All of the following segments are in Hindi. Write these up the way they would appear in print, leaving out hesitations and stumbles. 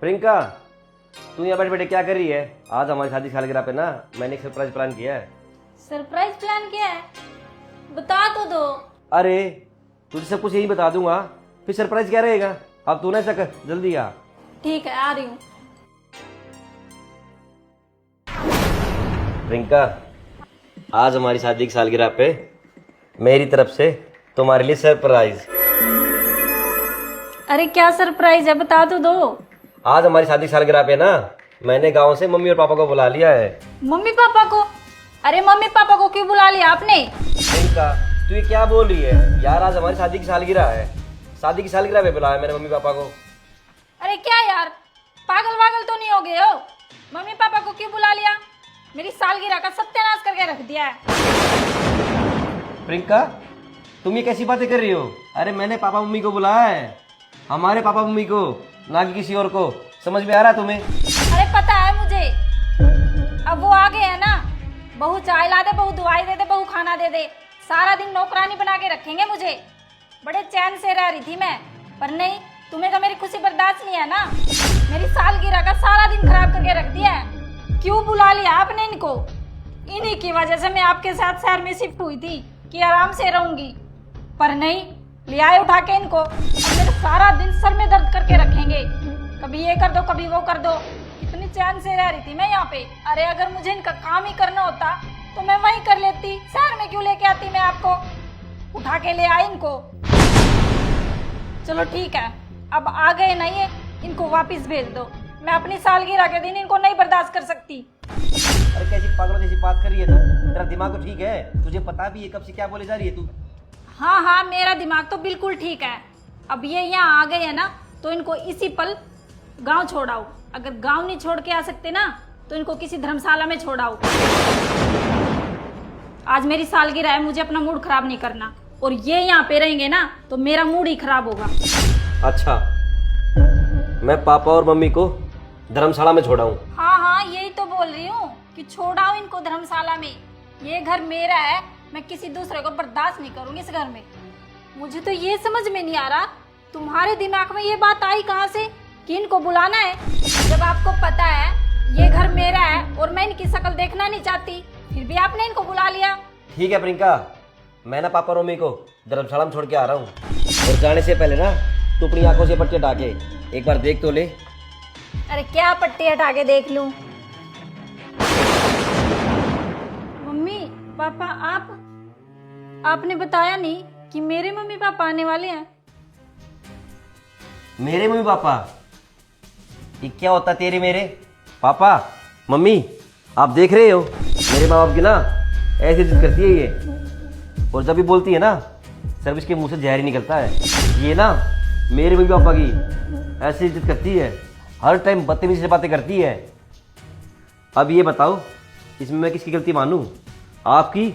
प्रियंका, तू यहाँ बैठे बैठे क्या कर रही है? आज हमारी शादी की सालगिरह पे ना मैंने एक सरप्राइज प्लान किया है। सरप्राइज प्लान किया है? बता तो दो। अरे तुझे सब कुछ यही बता दूंगा, फिर सरप्राइज क्या रहेगा? अब तू ना ऐसा कर, जल्दी आ। ठीक है, आ रही हूँ। प्रियंका, आज हमारी शादी की सालगिरह पे मेरी तरफ से तुम्हारे लिए सरप्राइज। अरे क्या सरप्राइज है, बता तो दो। आज हमारी शादी की सालगिरह पे ना मैंने गांव से मम्मी और पापा को बुला लिया है। मम्मी पापा को? अरे मम्मी पापा को क्यों बुला लिया आपने? प्रियंका, तू ये क्या बोल रही है यार? आज हमारी शादी की सालगिरह है, शादी की सालगिरह पे बुलाया मैंने मम्मी पापा को। अरे क्या यार, पागल वागल तो नहीं हो गए हो? मम्मी पापा को क्यों बुला लिया? मेरी सालगिरह का सत्यानाश करके रख दिया है। प्रियंका, तुम ये कैसी बातें कर रही हो? अरे मैंने पापा मम्मी को बुलाया है, हमारे पापा मम्मी को, ना कि किसी और को। समझ में आ रहा है तुम्हें? अरे पता है मुझे, अब वो आ गए है ना। बहू चाय ला दे, बहू दवाई दे दे, बहू खाना दे दे, सारा दिन नौकरानी बना के रखेंगे मुझे। बड़े चैन से रह रही थी मैं, पर नहीं, तुम्हें तो मेरी खुशी बर्दाश्त नहीं है ना। मेरी सालगिरह का सारा दिन खराब करके रख दिया है। क्यों बुला लिया आपने इनको? इन्हीं की वजह से मैं आपके साथ शहर में शिफ्ट हुई थी कि आराम से रहूंगी, पर नहीं, ले आए उठा के इनको। अब मेरे सारा दिन सर में दर्द करके रखेंगे, कभी ये कर दो कभी वो कर दो। कितनी चैन से रह रही थी मैं यहाँ पे। अरे अगर मुझे इनका काम ही करना होता तो मैं वहीं कर लेती, शहर में क्यों लेके आती मैं आपको? उठा के ले आई इनको। चलो ठीक है, अब आ गए नहीं है, इनको वापस भेज दो। मैं अपनी सालगिरह के दिन इनको नहीं बर्दाश्त कर सकती। अरे कैसी पागलों जैसी बात कर रही है तू? तेरा दिमाग तो ठीक है? तुझे पता भी है कब से क्या बोले जा रही है तू? हाँ हाँ, मेरा दिमाग तो बिल्कुल ठीक है। अब ये यहाँ आ गए है ना, तो इनको इसी पल गांव छोड़ाओ। अगर गांव नहीं छोड़ के आ सकते ना, तो इनको किसी धर्मशाला में छोड़ाओ। आज मेरी सालगिरह है, मुझे अपना मूड खराब नहीं करना। और ये यहाँ पे रहेंगे ना, तो मेरा मूड ही खराब होगा। अच्छा, मैं पापा और मम्मी को धर्मशाला में छोड़ाऊं? हाँ हाँ, यही तो बोल रही हूँ कि छोड़ाओ इनको धर्मशाला में। ये घर मेरा है, मैं किसी दूसरे को बर्दाश्त नहीं करूंगी इस घर में। मुझे तो ये समझ में नहीं आ रहा, तुम्हारे दिमाग में ये बात आई कहाँ से कि इनको बुलाना है, जब आपको पता है ये घर मेरा है और मैं इनकी शक्ल देखना नहीं चाहती, फिर भी आपने इनको बुला लिया। ठीक है प्रियंका, मैं ना पापा और मम्मी को धर्मशाला में छोड़ के आ रहा हूँ, और जाने से पहले ना तू अपनी आंखों से पट्टी हटा के एक बार देख तो ले। अरे क्या पट्टी हटा के देख लूं? मम्मी पापा, आपने बताया नहीं कि मेरे मम्मी पापा आने वाले हैं। मेरे मम्मी पापा? ये क्या होता तेरे मेरे पापा? मम्मी, आप देख रहे हो मेरे माँ बाप की ना ऐसी इज्जत करती है ये, और जब भी बोलती है ना सर्विस के मुंह से जहर ही निकलता है। ये ना मेरे मम्मी पापा की ऐसी इज्जत करती है, हर टाइम बदतमीजी से बातें करती है। अब ये बताओ, इसमें मैं किसकी गलती मानूं, आपकी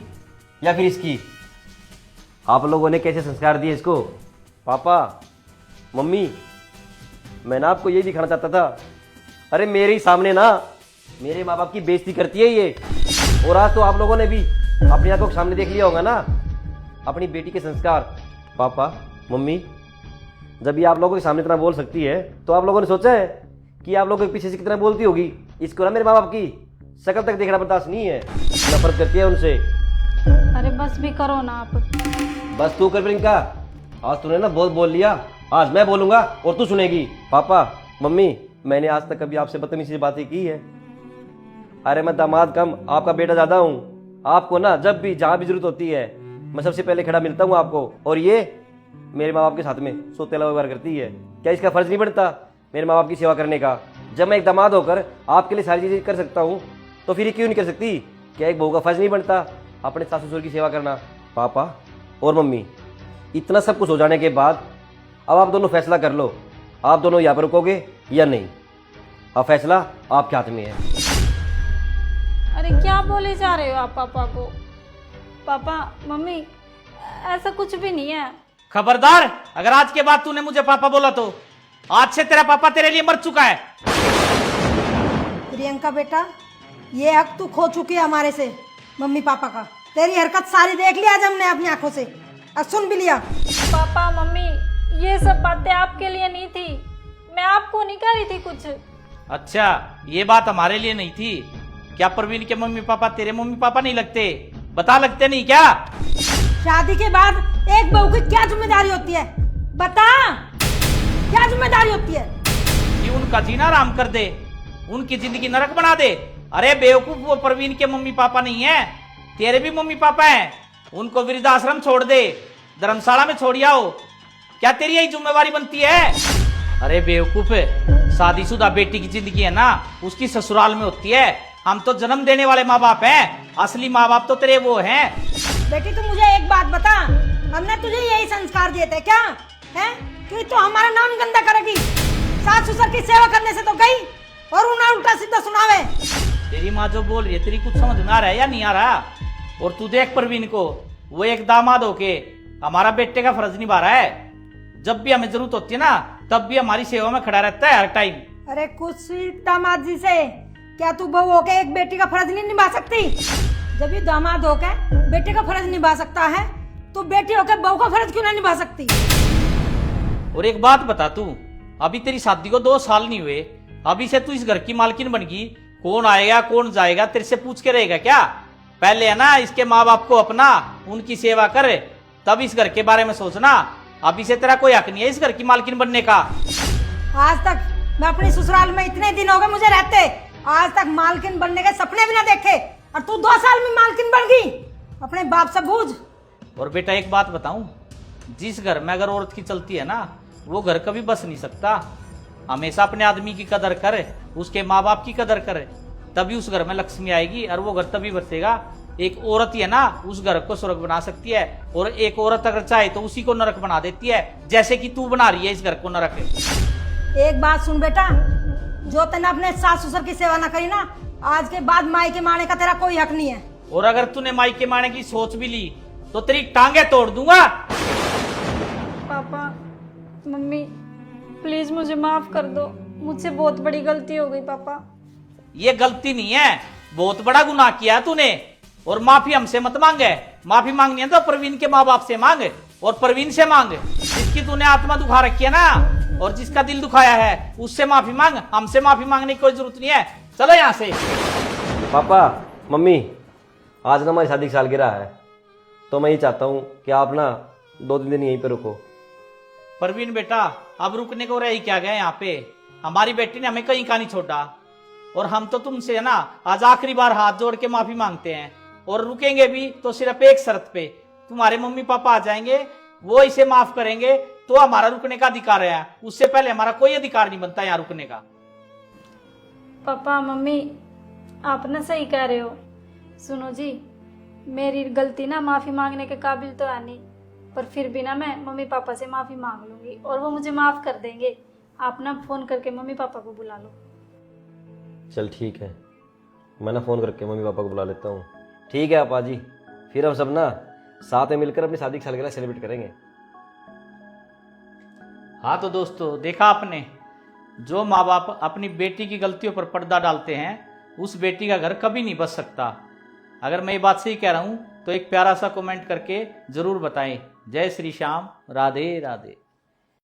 या फिर इसकी? आप लोगों ने कैसे संस्कार दिए इसको? पापा मम्मी, मैं ना आपको यही दिखाना चाहता था। अरे मेरे ही सामने ना मेरे माँ बाप की बेइज्जती करती है ये, और आज तो आप लोगों ने भी अपनी आंखों के सामने देख लिया होगा ना अपनी बेटी के संस्कार। पापा मम्मी, जब ये आप लोगों के सामने इतना बोल सकती है, तो आप लोगों ने सोचा है कि आप लोगों के पीछे से कितना बोलती होगी? इसको ना मेरे माँ बाप की शक्ल तक देखना बर्दाश्त नहीं है, नफरत करती है उनसे। अरे बस भी करो ना आप। बस तू कर प्रियंका, आज तूने ना बहुत बोल लिया, आज मैं बोलूंगा और तू सुनेगी। पापा मम्मी, मैंने आज तक कभी आपसे बदतमीजी से बातें की है? अरे मैं दामाद कम, आपका बेटा ज्यादा हूँ। आपको ना जब भी जहाँ भी जरूरत होती है मैं सबसे पहले खड़ा मिलता हूँ आपको, और ये मेरे माँ बाप के साथ में सोतेला व्यवहार करती है। क्या इसका फर्ज नहीं बनता मेरे माँ बाप की सेवा करने का? जब मैं एक दामाद होकर आपके लिए सारी चीजें कर सकता हूँ, तो फिर ये क्यों नहीं कर सकती? क्या एक बहू का फर्ज नहीं बनता अपने सास ससुर की सेवा करना? पापा और मम्मी, इतना सब कुछ हो जाने के बाद अब आप दोनों फैसला कर लो, आप दोनों यहाँ पर रुकोगे या नहीं? अब फैसला आपके हाथ में है। अरे क्या बोले जा रहे हो आप पापा को? पापा मम्मी, ऐसा कुछ भी नहीं है। खबरदार, अगर आज के बाद तूने मुझे पापा बोला तो आज से तेरा पापा तेरे लिए मर चुका है। प्रियंका बेटा, ये हक तू खो चुकी है हमारे से, मम्मी पापा का। तेरी हरकत सारी देख लिया आज हमने अपनी आंखों से, और सुन भी लिया। पापा मम्मी, ये सब बातें आपके लिए नहीं थी, मैं आपको आपको नहीं कह रही थी कुछ। अच्छा, ये बात हमारे लिए नहीं थी क्या? प्रवीण के मम्मी पापा तेरे मम्मी पापा नहीं लगते? बता, लगते नहीं क्या? शादी के बाद एक बहू की क्या जिम्मेदारी होती है, बता, क्या जिम्मेदारी होती है? कि उनका जीना आराम कर दे, उनकी जिंदगी नरक बना दे। अरे बेवकूफ, वो प्रवीण के मम्मी पापा नहीं है, तेरे भी मम्मी पापा हैं। उनको वृद्धाश्रम छोड़ दे, धर्मशाला में छोड़ आओ। क्या तेरी यही जिम्मेवारी बनती है? अरे बेवकूफ, शादीशुदा बेटी की जिंदगी है ना, उसकी ससुराल में होती है। हम तो जन्म देने वाले माँ बाप हैं, असली माँ बाप तो तेरे वो हैं। बेटी तू मुझे एक बात बता, हमने तुझे यही संस्कार दिए थे क्या, है कि तू हमारा नाम गंदा करेगी? सास ससुर की सेवा करने से तो गई और उन्हें उल्टा सीधा सुनावे। तेरी माँ जो बोल रही है, तेरी कुछ समझ में आ रहा है या नहीं आ रहा? और तू देख प्रवीण को, वो एक दामाद होके हमारा बेटे का फर्ज निभा रहा है। जब भी हमें जरूरत होती है ना, तब भी हमारी सेवा में खड़ा रहता है हर टाइम। अरे कुछ दामाद जी से क्या तू बहू होके एक बेटी का फर्ज नहीं निभा सकती? जब ये दामाद होके बेटे का फर्ज निभा सकता है, तो बेटी होके बहू का फर्ज क्यों नहीं निभा सकती? और एक बात बता, तू अभी तेरी शादी को 2 साल नहीं हुए, अभी से तू इस घर की मालकिन बन गई। कौन आएगा कौन जाएगा तेरे से पूछ के रहेगा क्या? पहले है ना इसके माँ बाप को अपना, उनकी सेवा कर, तब इस घर के बारे में सोचना। अभी से तेरा कोई हक नहीं है इस घर की मालकिन बनने का। आज तक मैं अपने ससुराल में इतने दिन हो गए मुझे रहते, आज तक मालकिन बनने के सपने भी ना देखे, और तू 2 साल में मालकिन बन गई। अपने बाप से बूझ। और बेटा एक बात बताऊं, जिस घर में अगर औरत की चलती है ना, वो घर कभी बस नहीं सकता। हमेशा अपने आदमी की कदर करे, उसके माँ बाप की कदर करे, तभी उस घर में लक्ष्मी आएगी और वो घर तभी बसेगा। एक औरत ही है ना उस घर को स्वर्ग बना सकती है, और एक औरत अगर चाहे तो उसी को नरक बना देती है, जैसे कि तू बना रही है इस घर को नरक। एक बात सुन बेटा, जो तेने अपने सास ससुर की सेवा ना करी ना, आज के बाद माई के माने का तेरा कोई हक नहीं है। और अगर तूने माई के माने की सोच भी ली तो तेरी टांगे तोड़ दूंगा। पापा, मम्मी, प्लीज मुझे माफ कर दो, मुझसे बहुत बड़ी गलती हो गई पापा। ये गलती नहीं है, बहुत बड़ा गुनाह किया है तूने, और माफी हमसे मत मांगे। माफी मांगनी है तो प्रवीण के माँ बाप से मांग, और प्रवीण से मांग। जिसकी तूने आत्मा दुखा रखी है ना, और जिसका दिल दुखाया है, उससे माफी मांग। हमसे माफी मांगने की कोई जरूरत नहीं है। चलो यहाँ से। पापा मम्मी, आज ना हमारी शादी की सालगिरह है, तो मैं ये चाहता हूँ कि आप ना 2-3 दिन यहीं पे रुको। प्रवीण बेटा, अब रुकने को रह ही क्या गए यहाँ पे? हमारी बेटी ने हमें कहीं का नहीं छोड़ा, और हम तो तुमसे है ना आज आखिरी बार हाथ जोड़ के माफी मांगते हैं। और रुकेंगे भी तो सिर्फ एक शर्त पे, तुम्हारे मम्मी पापा आ जाएंगे, वो इसे माफ करेंगे तो हमारा रुकने का अधिकार है। उससे पहले हमारा कोई अधिकार नहीं बनता यहाँ रुकने का। पापा मम्मी, आप ना सही कह रहे हो। सुनो जी, मेरी गलती ना माफी मांगने के काबिल तो है नहीं, पर फिर भी ना मैं मम्मी पापा से माफी मांग लूंगी और वो मुझे माफ कर देंगे। आप ना फोन करके मम्मी पापा को बुला लो। चल ठीक है, मैं ना फ़ोन करके मम्मी पापा को बुला लेता हूँ। ठीक है आपा जी, फिर हम सब ना साथ में मिलकर अपनी शादी की सालगिरह सेलिब्रेट करेंगे। हाँ तो दोस्तों, देखा आपने, जो माँ बाप अपनी बेटी की गलतियों पर पर्दा डालते हैं, उस बेटी का घर कभी नहीं बच सकता। अगर मैं ये बात सही कह रहा हूँ तो एक प्यारा सा कमेंट करके जरूर बताएं। जय श्री श्याम, राधे राधे।